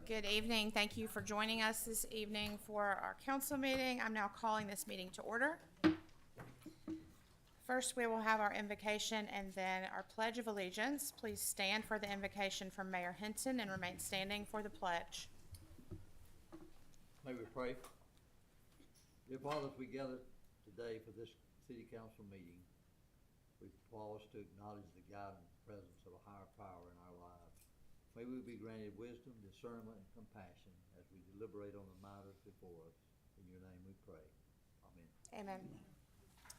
Good evening. Thank you for joining us this evening for our council meeting. I'm now calling this meeting to order. First, we will have our invocation and then our Pledge of Allegiance. Please stand for the invocation from Mayor Hinton and remain standing for the pledge. May we pray? Dear Father, as we gather today for this city council meeting, we pause to acknowledge the guidance and presence of a higher power in our lives. May we be granted wisdom, discernment, and compassion as we deliberate on the matters before us. In your name we pray. Amen. Amen.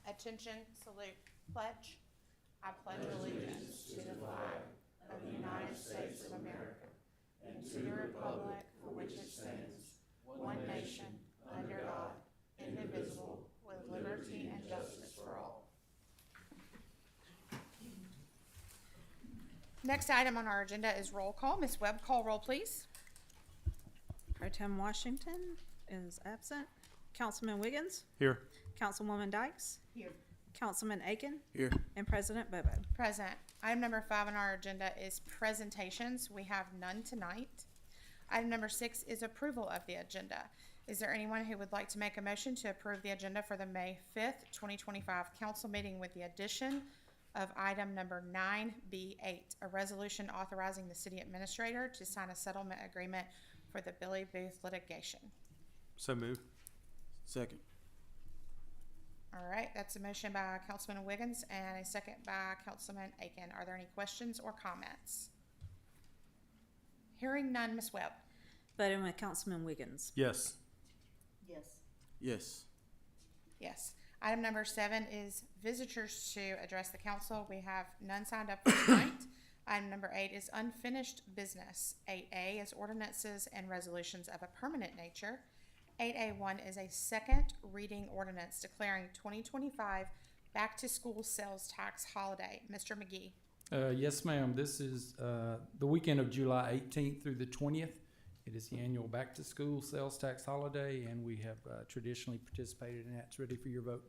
Attention, salute, pledge. I pledge allegiance to the flag of the United States of America and to the republic for which it stands, one nation, under God, indivisible, with liberty and justice for all. Next item on our agenda is roll call. Ms. Webb, call roll, please. Pro Tem Washington is absent. Councilman Wiggins, Here. Councilwoman Dykes, Here. Councilman Aiken, Here. and President Bobo. Present. Item number 5 on our agenda is presentations. We have none tonight. Item number 6 is approval of the agenda. Is there anyone who would like to make a motion to approve the agenda for the May 5th, 2025 council meeting with the addition of item number 9B8, a resolution authorizing the city administrator to sign a settlement agreement for the Billy Booth litigation? So moved. Second. All right, that's a motion by Councilman Wiggins and a second by Councilman Aiken. Are there any questions or comments? Hearing none, Ms. Webb. Voting with Councilman Wiggins. Yes. Yes. Yes. Yes. Item number 7 is visitors to address the council. We have none signed up for tonight. Item number 8 is unfinished business. 8A is ordinances and resolutions of a permanent nature. 8A1 is a second reading ordinance declaring 2025 back-to-school sales tax holiday. Mr. McGee. Yes, ma'am. This is the weekend of July 18th through the 20th. It is the annual back-to-school sales tax holiday, and we have traditionally participated in that. It's ready for your vote.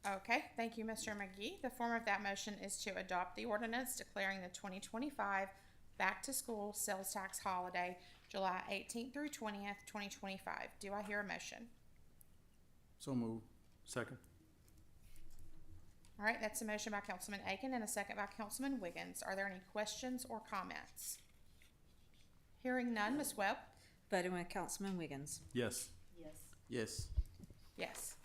Okay, thank you, Mr. McGee. The form of that motion is to adopt the ordinance declaring the 2025 back-to-school sales tax holiday, July 18th through 20th, 2025. Do I hear a motion? So moved. Second. All right, that's a motion by Councilman Aiken and a second by Councilman Wiggins. Are there any questions or comments? Hearing none, Ms. Webb? Voting with Councilman Wiggins. Yes. Yes. Yes. Yes.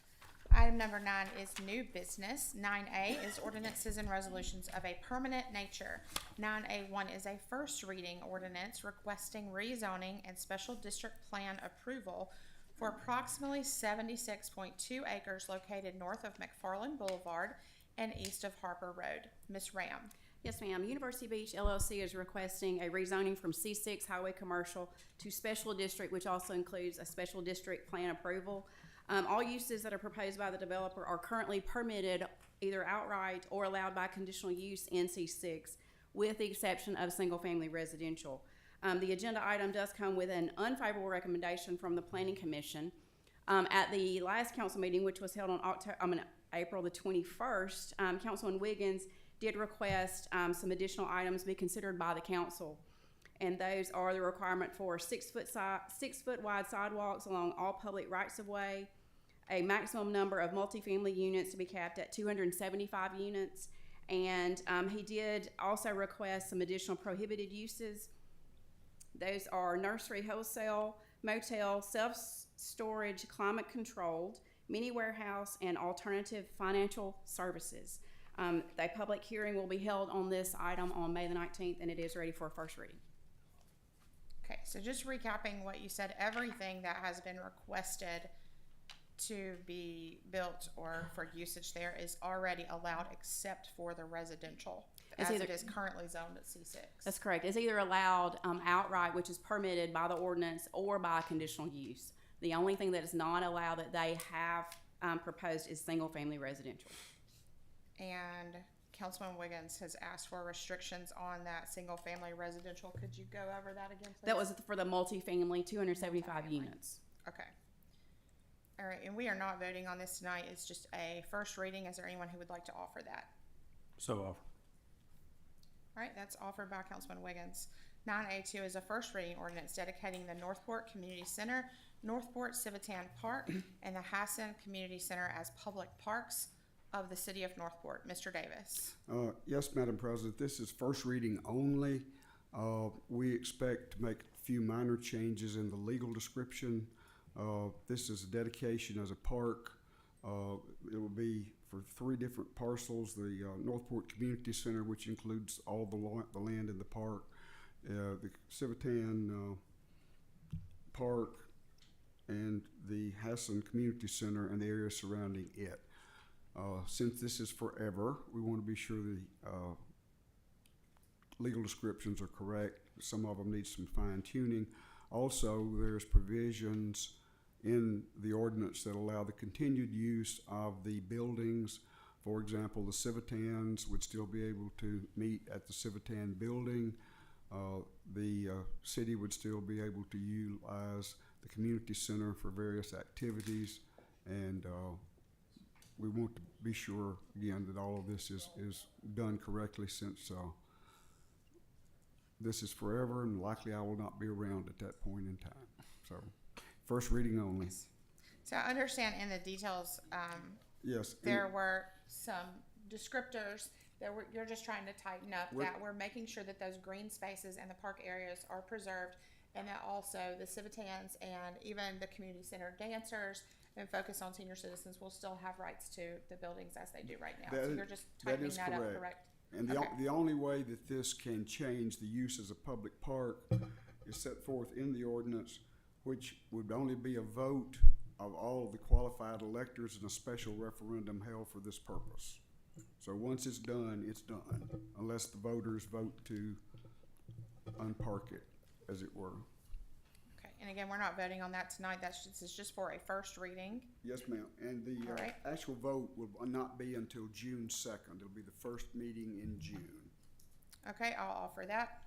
Item number 9 is new business. 9A is ordinances and resolutions of a permanent nature. 9A1 is a first reading ordinance requesting rezoning and special district plan approval for approximately 76.2 acres located north of McFarland Boulevard and east of Harper Road. Ms. Ram. Yes, ma'am. University Beach LLC is requesting a rezoning from C6 Highway Commercial to Special District, which also includes a Special District Plan approval. All uses that are proposed by the developer are currently permitted either outright or allowed by conditional use in C6, with the exception of single-family residential. The agenda item does come with an unfavorable recommendation from the Planning Commission. At the last council meeting, which was held on April the 21st, Councilman Wiggins did request some additional items be considered by the council. And those are the requirement for 6 foot wide sidewalks along all public rights of way, a maximum number of multifamily units to be capped at 275 units. And he did also request some additional prohibited uses. Those are nursery, wholesale, motel, self-storage, climate controlled, mini warehouse, and alternative financial services. The public hearing will be held on this item on May the 19th, and it is ready for a first reading. Okay, so just recapping what you said, everything that has been requested to be built or for usage there is already allowed except for the residential, as it is currently zoned at C6. That's correct. It's either allowed outright, which is permitted by the ordinance, or by conditional use. The only thing that is not allowed that they have proposed is single-family residential. And Councilman Wiggins has asked for restrictions on that single-family residential. Could you go over that again, please? That was for the multifamily, 275 units. Okay. All right, and we are not voting on this tonight. It's just a first reading. Is there anyone who would like to offer that? So offer. All right, that's offered by Councilman Wiggins. 9A2 is a first reading ordinance dedicating the Northport Community Center, Northport Civitan Park, and the Hassan Community Center as public parks of the city of Northport. Mr. Davis. Yes, Madam President, this is first reading only. We expect to make a few minor changes in the legal description. This is a dedication as a park. It will be for 3 different parcels: the Northport Community Center, which includes all the land in the park, the Civitan Park, and the Hassan Community Center and the area surrounding it. Since this is forever, we want to be sure the legal descriptions are correct. Some of them need some fine tuning. Also, there's provisions in the ordinance that allow the continued use of the buildings. For example, the Civitans would still be able to meet at the Civitan building. The city would still be able to utilize the community center for various activities, and we want to be sure, again, that all of this is done correctly, since this is forever, and likely I will not be around at that point in time. So, first reading only. So I understand in the details, Yes. there were some descriptors that you're just trying to tighten up, We're- that we're making sure that those green spaces and the park areas are preserved, and that also the Civitans and even the community center dancers and Focus on Senior Citizens will still have rights to the buildings as they do right now. That So is- you're just that tightening is that up, correct. correct? And Okay. the only way that this can change the use as a public park is set forth in the ordinance, which would only be a vote of all of the qualified electors and a special referendum held for this purpose. So once it's done, unless the voters vote to unpark it, as it were. Okay, and again, we're not voting on that tonight. This is just for a first reading. Yes, ma'am. And the All right. actual vote will not be until June 2nd. It'll be the first meeting in June. Okay, I'll offer that.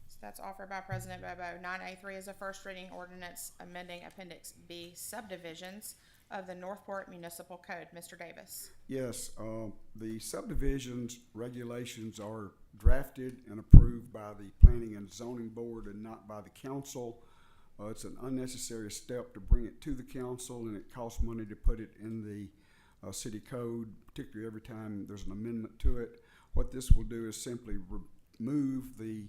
So that's offered by President Bobo. 9A3 is a first reading ordinance amending Appendix B subdivisions of the Northport Municipal Code. Mr. Davis. Yes, the subdivisions regulations are drafted and approved by the Planning and Zoning Board and not by the council. It's an unnecessary step to bring it to the council, and it costs money to put it in the city code, particularly every time there's an amendment to it. What this will do is simply remove the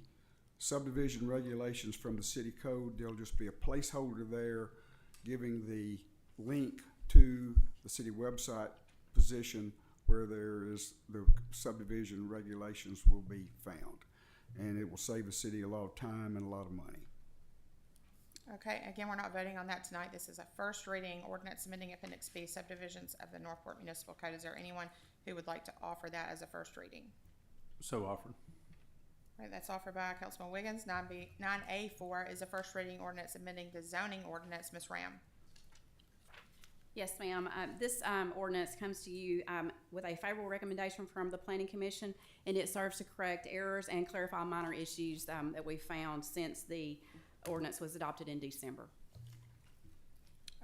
subdivision regulations from the city code. There'll just be a placeholder there giving the link to the city website position where there is the subdivision regulations will be found. And it will save the city a lot of time and a lot of money. Okay, again, we're not voting on that tonight. This is a first reading ordinance amending Appendix B subdivisions of the Northport Municipal Code. Is there anyone who would like to offer that as a first reading? So offered. All right, that's offered by Councilman Wiggins. 9A4 is a first reading ordinance amending the zoning ordinance. Ms. Ram. Yes, ma'am. This ordinance comes to you with a favorable recommendation from the Planning Commission, and it serves to correct errors and clarify minor issues that we found since the ordinance was adopted in December.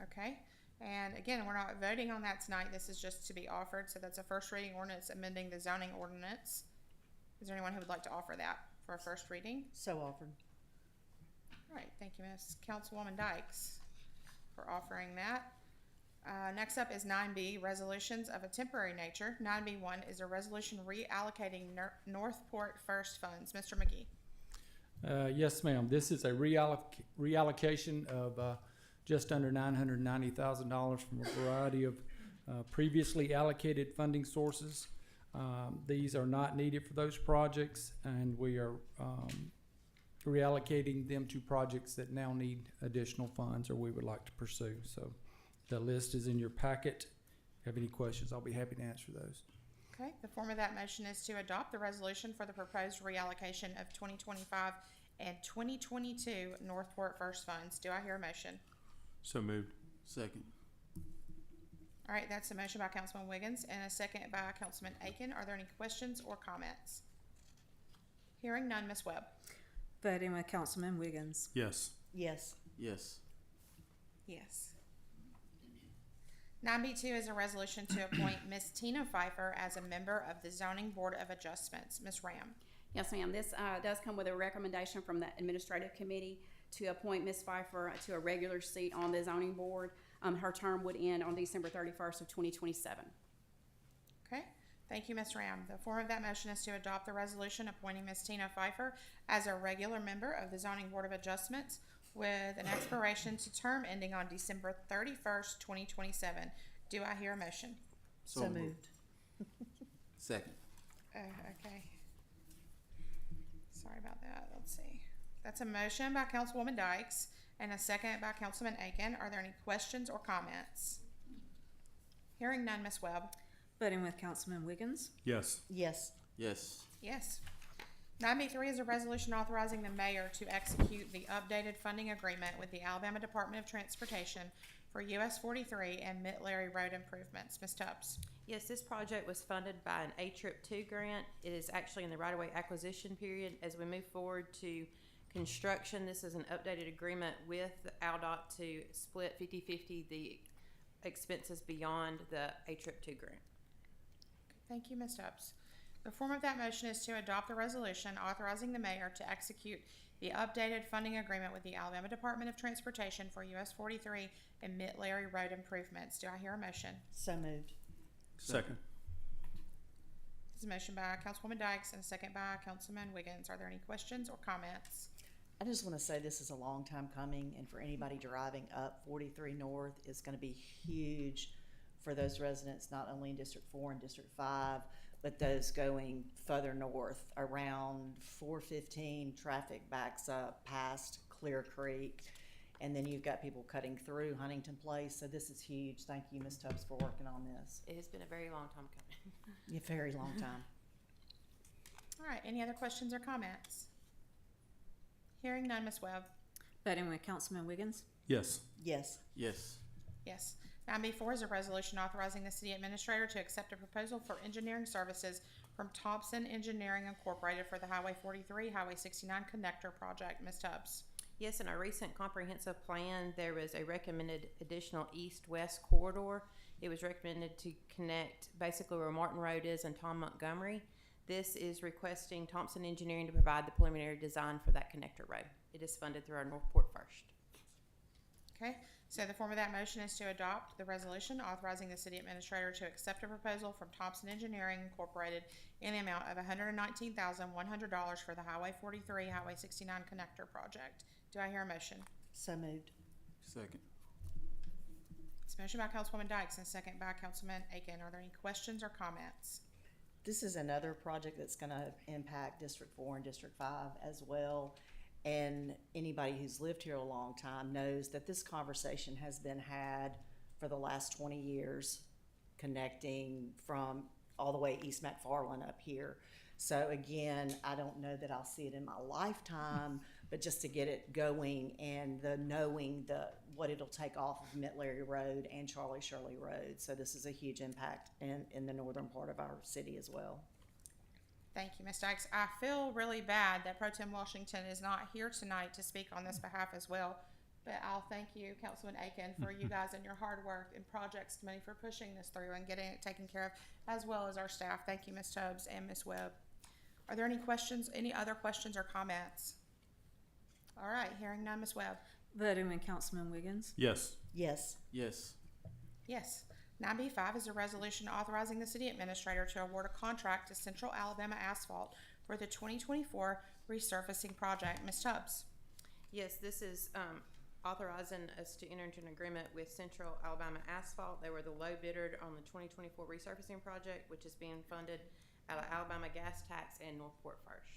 Okay, and again, we're not voting on that tonight. This is just to be offered. So that's a first reading ordinance amending the zoning ordinance. Is there anyone who would like to offer that for a first reading? So offered. All right, thank you, Ms. Councilwoman Dykes, for offering that. Next up is 9B, resolutions of a temporary nature. 9B1 is a resolution reallocating Northport First funds. Mr. McGee. Yes, ma'am. This is a reallocation of just under $990,000 from a variety of previously allocated funding sources. These are not needed for those projects, and we are reallocating them to projects that now need additional funds or we would like to pursue. So the list is in your packet. If you have any questions, I'll be happy to answer those. Okay, the form of that motion is to adopt the resolution for the proposed reallocation of 2025 and 2022 Northport First funds. Do I hear a motion? So moved. Second. All right, that's a motion by Councilman Wiggins and a second by Councilman Aiken. Are there any questions or comments? Hearing none, Ms. Webb. Voting with Councilman Wiggins. Yes. Yes. Yes. Yes. 9B2 is a resolution to appoint Ms. Tina Pfeiffer as a member of the Zoning Board of Adjustments. Ms. Ram. Yes, ma'am. This does come with a recommendation from the administrative committee to appoint Ms. Pfeiffer to a regular seat on the zoning board. Her term would end on December 31st of 2027. Okay, thank you, Ms. Ram. The form of that motion is to adopt the resolution appointing Ms. Tina Pfeiffer as a regular member of the Zoning Board of Adjustments with an expiration to term ending on December 31st, 2027. Do I hear a motion? So moved. Second. Okay. Sorry about that. Let's see. That's a motion by Councilwoman Dykes and a second by Councilman Aiken. Are there any questions or comments? Hearing none, Ms. Webb. Voting with Councilman Wiggins, Yes. Yes. Yes. Yes. 9B3 is a resolution authorizing the mayor to execute the updated funding agreement with the Alabama Department of Transportation for US 43 and Mid-Larry Road improvements. Ms. Tubbs. Yes, this project was funded by an A-Trip 2 grant. It is actually in the right-of-way acquisition period. As we move forward to construction, this is an updated agreement with AlDOT to split 50-50 the expenses beyond the A-Trip 2 grant. Thank you, Ms. Tubbs. The form of that motion is to adopt the resolution authorizing the mayor to execute the updated funding agreement with the Alabama Department of Transportation for US 43 and Mid-Larry Road improvements. Do I hear a motion? So moved. Second. This is a motion by Councilwoman Dykes and a second by Councilman Wiggins. Are there any questions or comments? I just want to say this is a long time coming, and for anybody driving up 43 North, it's going to be huge for those residents, not only in District 4 and District 5, but those going further north around 415. Traffic backs up past Clear Creek, and then you've got people cutting through Huntington Place. So this is huge. Thank you, Ms. Tubbs, for working on this. It has been a very long time coming. A very long time. All right, any other questions or comments? Hearing none, Ms. Webb. voting with Councilman Wiggins, Yes. Yes. Yes. Yes. 9B4 is a resolution authorizing the city administrator to accept a proposal for engineering services from Thompson Engineering Incorporated for the Highway 43, Highway 69 Connector Project. Ms. Tubbs. Yes, in our recent comprehensive plan, there was a recommended additional east-west corridor. It was recommended to connect basically where Martin Road is and Tom Montgomery. This is requesting Thompson Engineering to provide the preliminary design for that connector road. It is funded through our Northport First. Okay, so the form of that motion is to adopt the resolution authorizing the city administrator to accept a proposal from Thompson Engineering Incorporated in the amount of $119,100 for the Highway 43, Highway 69 Connector Project. Do I hear a motion? So moved. Second. It's a motion by Councilwoman Dykes and second by Councilman Aiken. Are there any questions or comments? This is another project that's going to impact District 4 and District 5 as well. And anybody who's lived here a long time knows that this conversation has been had for the last 20 years, connecting from all the way East McFarland up here. So again, I don't know that I'll see it in my lifetime, but just to get it going and the knowing what it'll take off of Mid-Larry Road and Charlie Shirley Road. So this is a huge impact in the northern part of our city as well. Thank you, Ms. Dykes. I feel really bad that Pro Tem Washington is not here tonight to speak on this behalf as well, but I'll thank you, Councilman Aiken, for you guys and your hard work and projects money for pushing this through and getting it taken care of, as well as our staff. Thank you, Ms. Tubbs and Ms. Webb. Are there any questions, any other questions or comments? All right, hearing none, Ms. Webb. voting with Councilman Wiggins, Yes. Yes. Yes. Yes. 9B5 is a resolution authorizing the city administrator to award a contract to Central Alabama Asphalt for the 2024 resurfacing project. Ms. Tubbs. Yes, this is authorizing us to enter into an agreement with Central Alabama Asphalt. They were the low bidder on the 2024 resurfacing project, which is being funded out of Alabama gas tax and Northport First.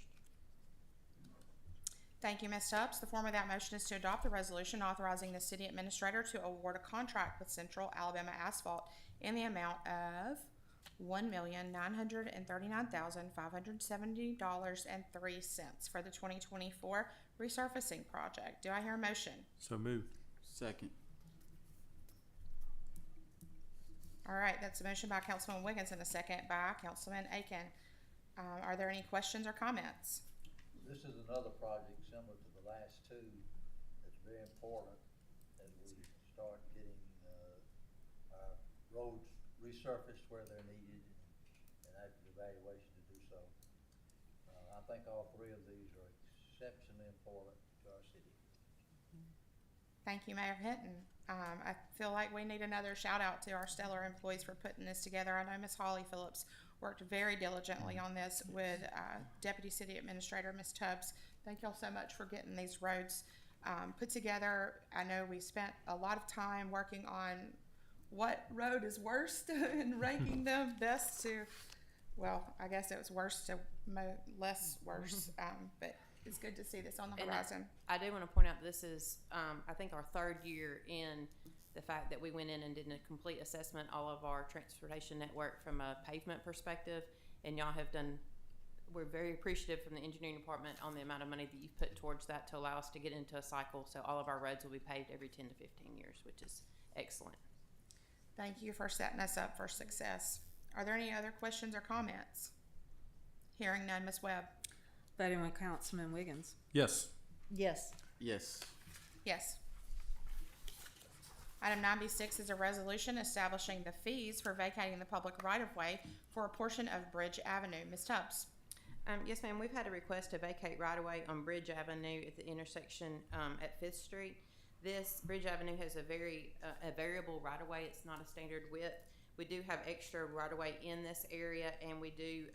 Thank you, Ms. Tubbs. The form of that motion is to adopt the resolution authorizing the city administrator to award a contract with Central Alabama Asphalt in the amount of $1,939,570.03 for the 2024 resurfacing project. Do I hear a motion? So moved. Second. All right, that's a motion by Councilman Wiggins and a second by Councilman Aiken. Are there any questions or comments? This is another project similar to the last two that's very important as we start getting our roads resurfaced where they're needed and active evaluation to do so. I I think all three of these are exceptionally important to our city. Thank you, Mayor Hinton. I feel like we need another shout out to our stellar employees for putting this together. I know Ms. Holly Phillips worked very diligently on this with Deputy City Administrator Ms. Tubbs. Thank y'all so much for getting these roads put together. I know we spent a lot of time working on what road is worst and ranking them best to, well, I guess it was worst to less worse, but it's good to see this on the And horizon. I do want to point out this is, I think, our third year in the fact that we went in and did a complete assessment all of our transportation network from a pavement perspective, and y'all have done. We're very appreciative from the engineering department on the amount of money that you've put towards that to allow us to get into a cycle. So all of our roads will be paved every 10 to 15 years, which is excellent. Thank you for setting us up for success. Are there any other questions or comments? Hearing none, Ms. Webb. Voting with Councilman Wiggins. Yes. Yes. Yes. Yes. Item 9B6 is a resolution establishing the fees for vacating the public right-of-way for a portion of Bridge Avenue. Ms. Tubbs. Yes, ma'am. We've had a request to vacate right-of-way on Bridge Avenue at the intersection at 5th Street. This Bridge Avenue has a variable right-of-way. It's not a standard width. We do have extra right-of-way in this area, and we do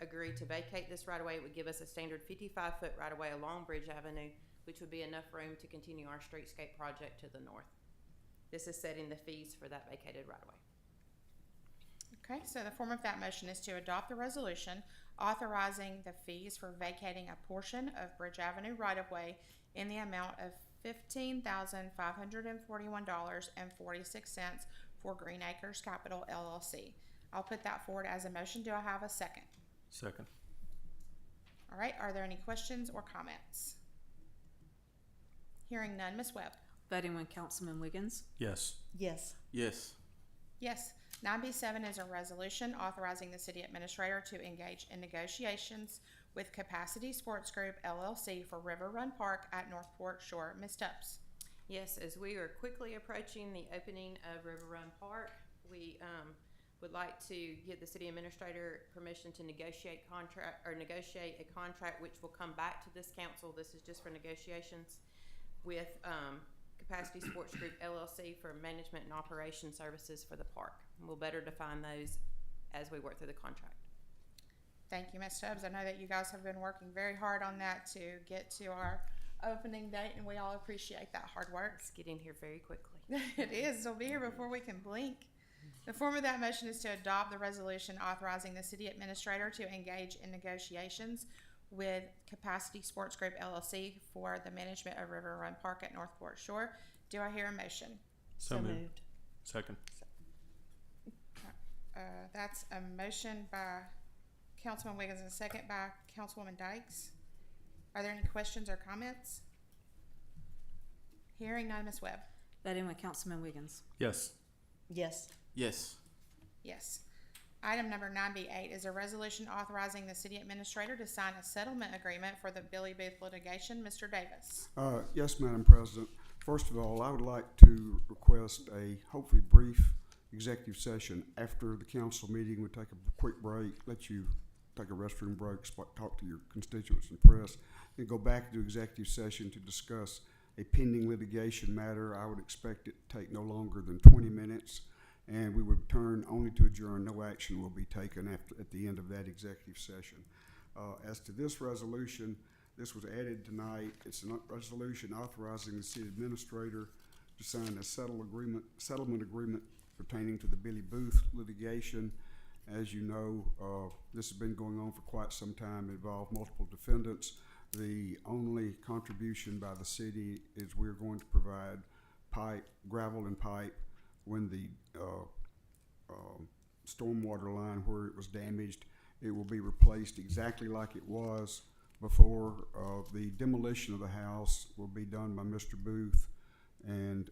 agree to vacate this right-of-way. It would give us a standard 55-foot right-of-way along Bridge Avenue, which would be enough room to continue our streetscape project to the north. This is setting the fees for that vacated right-of-way. Okay, so the form of that motion is to adopt the resolution authorizing the fees for vacating a portion of Bridge Avenue right-of-way in the amount of $15,541.46 for Green Acres Capital LLC. I'll put that forward as a motion. Do I have a second? Second. All right, are there any questions or comments? Hearing none, Ms. Webb. Voting with Councilman Wiggins. Yes. Yes. Yes. Yes. 9B7 is a resolution authorizing the city administrator to engage in negotiations with Capacity Sports Group LLC for River Run Park at Northport Shore. Ms. Tubbs. Yes, as we are quickly approaching the opening of River Run Park, we would like to give the city administrator permission to negotiate a contract which will come back to this council. This is just for negotiations with Capacity Sports Group LLC for management and operation services for the park. And we'll better define those as we work through the contract. Thank you, Ms. Tubbs. I know that you guys have been working very hard on that to get to our opening date, and we all appreciate that hard work. It's getting here very quickly. It is. It'll be here before we can blink. The form of that motion is to adopt the resolution authorizing the city administrator to engage in negotiations with Capacity Sports Group LLC for the management of River Run Park at Northport Shore. Do I hear a motion? So moved. Second. That's a motion by Councilman Wiggins and a second by Councilwoman Dykes. Are there any questions or comments? Hearing none, Ms. Webb. Voting with Councilman Wiggins. Yes. Yes. Yes. Yes. Item number 9B8 is a resolution authorizing the city administrator to sign a settlement agreement for the Billy Booth litigation. Mr. Davis. Yes, Madam President. First of all, I would like to request a hopefully brief executive session after the council meeting. We'll take a quick break, let you take a restroom break, talk to your constituents and press, and go back into executive session to discuss a pending litigation matter. I would expect it to take no longer than 20 minutes, and we would return only to adjourn. No action will be taken at the end of that executive session. As to this resolution, this was added tonight. It's a resolution authorizing the city administrator to sign a settlement agreement pertaining to the Billy Booth litigation. As you know, this has been going on for quite some time. It involved multiple defendants. The only contribution by the city is we're going to provide gravel and pipe when the stormwater line where it was damaged. It will be replaced exactly like it was before. The demolition of the house will be done by Mr. Booth, and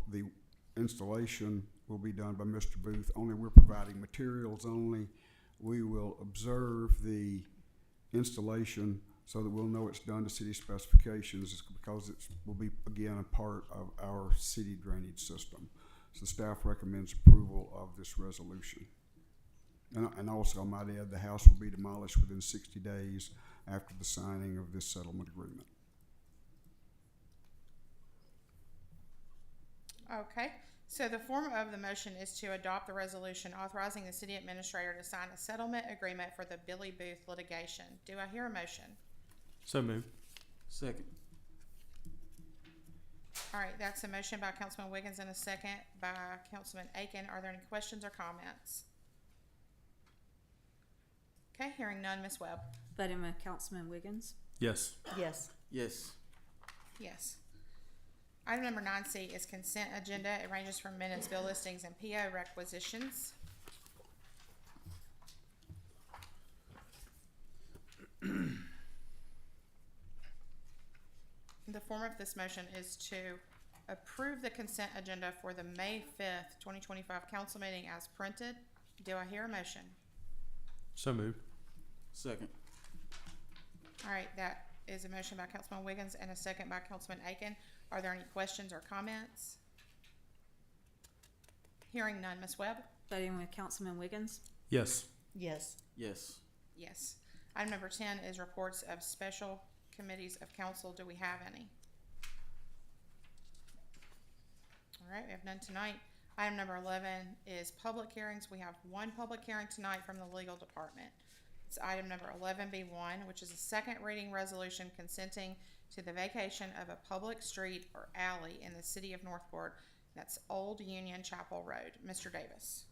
the installation will be done by Mr. Booth. Only we're providing materials only. We will observe the installation so that we'll know it's done to city specifications, because it will be, again, a part of our city drainage system. So staff recommends approval of this resolution. And also, I might add, the house will be demolished within 60 days after the signing of this settlement agreement. Okay, so the form of the motion is to adopt the resolution authorizing the city administrator to sign a settlement agreement for the Billy Booth litigation. Do I hear a motion? So moved. Second. All right, that's a motion by Councilman Wiggins and a second by Councilman Aiken. Are there any questions or comments? Okay, hearing none, Ms. Webb? Voting with Councilman Wiggins. Yes. Yes. Yes. Yes. Item number 9C is consent agenda. It ranges from minutes, bill listings, and PO requisitions. The form of this motion is to approve the consent agenda for the May 5th, 2025 council meeting as printed. Do I hear a motion? So moved. Second. All right, that is a motion by Councilman Wiggins and a second by Councilman Aiken. Are there any questions or comments? Hearing none, Ms. Webb? Voting with Councilman Wiggins. Yes. Yes. Yes. Yes. Item number 10 is reports of special committees of council. Do we have any? All right, we have none tonight. Item number 11 is public hearings. We have one public hearing tonight from the legal department. It's item number 11B1, which is a second reading resolution consenting to the vacation of a public street or alley in the city of Northport. That's Old Union Chapel Road. Mr. Davis.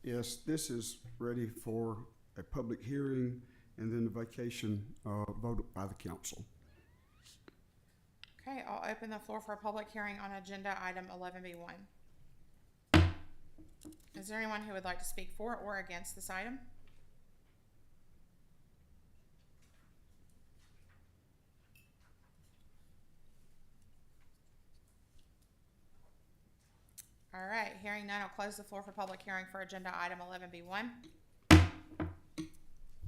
Yes, this is ready for a public hearing and then the vacation voted by the council. Okay, I'll open the floor for a public hearing on agenda item 11B1. Is there anyone who would like to speak for or against this item? All right, hearing none, I'll close the floor for public hearing for agenda item 11B1.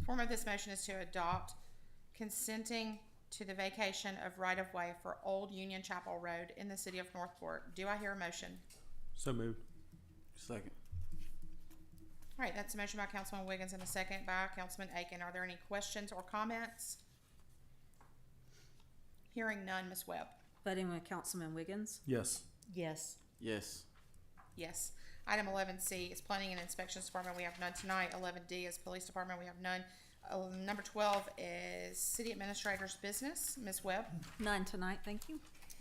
Form of this motion is to adopt consenting to the vacation of right-of-way for Old Union Chapel Road in the city of Northport. Do I hear a motion? So moved. Second. All right, that's a motion by Councilman Wiggins and a second by Councilman Aiken. Are there any questions or comments? Hearing none, Ms. Webb? Voting with Councilman Wiggins. Yes. Yes. Yes. Yes. Item 11C is Planning and Inspections Department. We have none tonight. 11D is Police Department. We have none. Number 12 is City Administrator's Business. Ms. Webb? None tonight, thank you.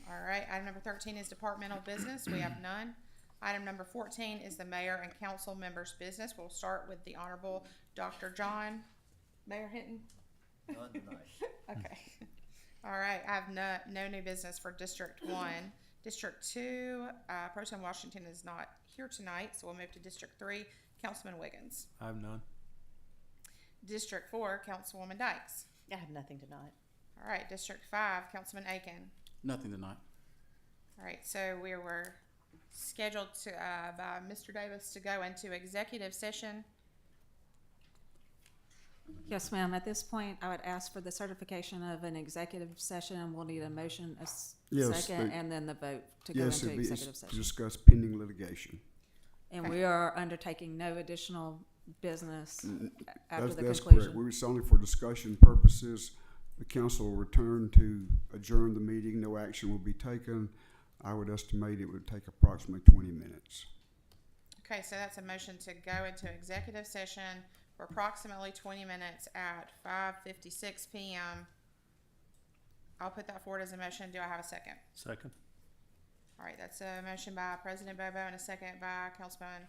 All right. Item number 13 is Departmental Business. We have none. Item number 14 is the Mayor and Council Members' Business. We'll start with the Honorable Dr. John. Mayor Hinton? None tonight. Okay. All right. I have no new business for District 1. District 2, Pro Tem Washington is not here tonight, so we'll move to District 3, Councilman Wiggins. I have none. District 4, Councilwoman Dykes. I have nothing tonight. All right, District 5, Councilman Aiken. Nothing tonight. All right, so we were scheduled to, by Mr. Davis to go into executive session. Yes, ma'am. At this point, I would ask for the certification of an executive session, and we'll need a motion, a Yes, second, the- and then the vote to go Yes, into it'd be, executive to session. discuss pending litigation. And we are undertaking no additional business after the That's conclusion. correct. It's only for discussion purposes. The council will return to adjourn the meeting. No action will be taken. I would estimate it would take approximately 20 minutes. Okay, so that's a motion to go into executive session for approximately 20 minutes at 5:56 p.m. I'll put that forward as a motion. Do I have a second? Second. All right, that's a motion by President Bobo and a second by Councilman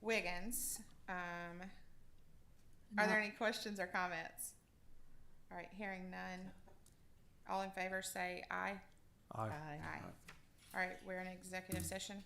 Wiggins. Are there any questions or comments? All right, hearing none. All in favor say aye. Aye. Aye. All right, we're in executive session.